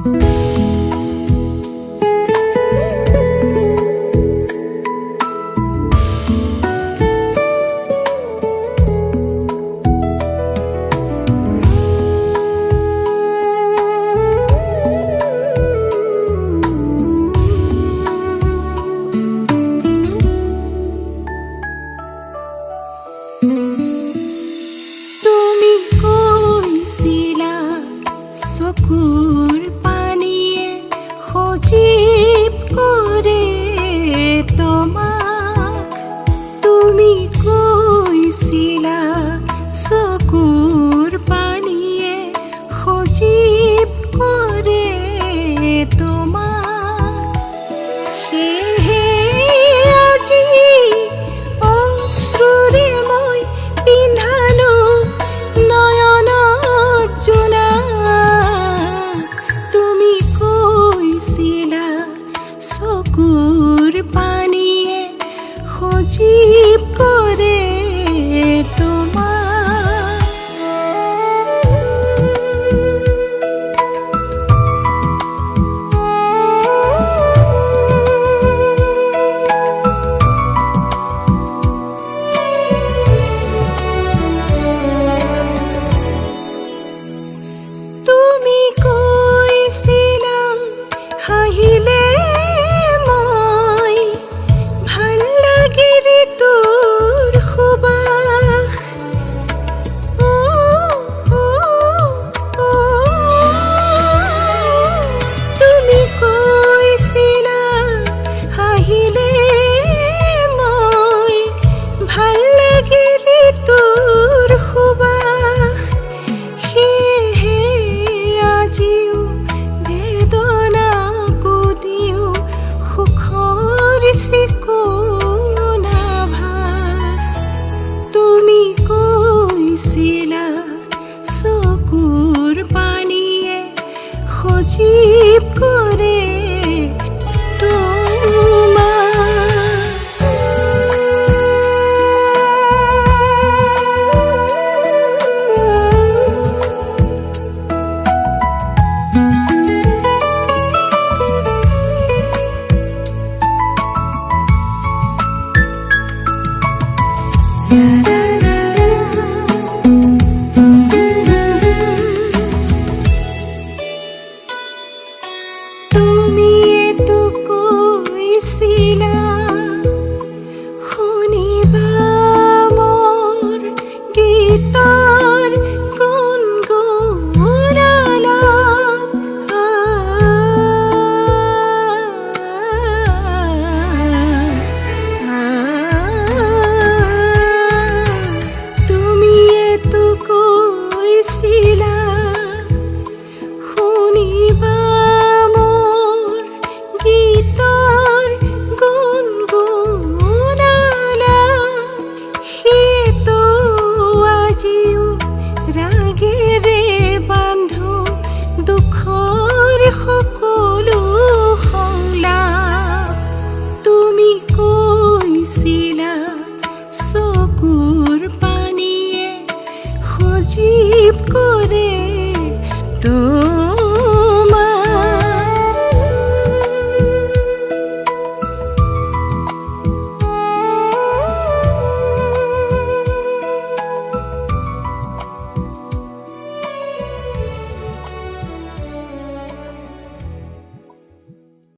তুমি কৈছিলা চকুৰ পানীয়ে সজীৱ কৰে তোমাক। তুমি কৈছিলা চকুৰ পানীয়ে সজীৱ কৰে তোমাক। সেয়েহে আজি অশ্ৰুৰে মই পিন্ধালো নয়নত জোনাক। তুমি কৈছিলা চকুৰ পানীয়ে সজীৱ কৰে তোমাক। তুমি কৈছিলা হাঁহিলে মই ভাল লাগে তোৰ সুবাস। তুমি কৈছিলা হাঁহিলে মই ভাল লাগে তোৰ সুবাস। সেয়েহে আজিও বেদনাকো দিওঁ সুখৰ চিকুনাভাস। তুমি কৈছিলা চকুৰ পানীয়ে সজীৱ কৰে তুমি এইটো কৈছিলা শুনিবা মোৰ গীতৰ গুণগুণালাপ। তুমি এইটো কৈছিলা শুনিবা মোৰ গীতৰ গুণগুণালাপ। সেইটো আজিও ৰাগেৰে বান্ধো দুখৰ সকলো সংলাপ। তুমি কৈছিলা চকুৰ পানীয়ে সজীৱ কৰে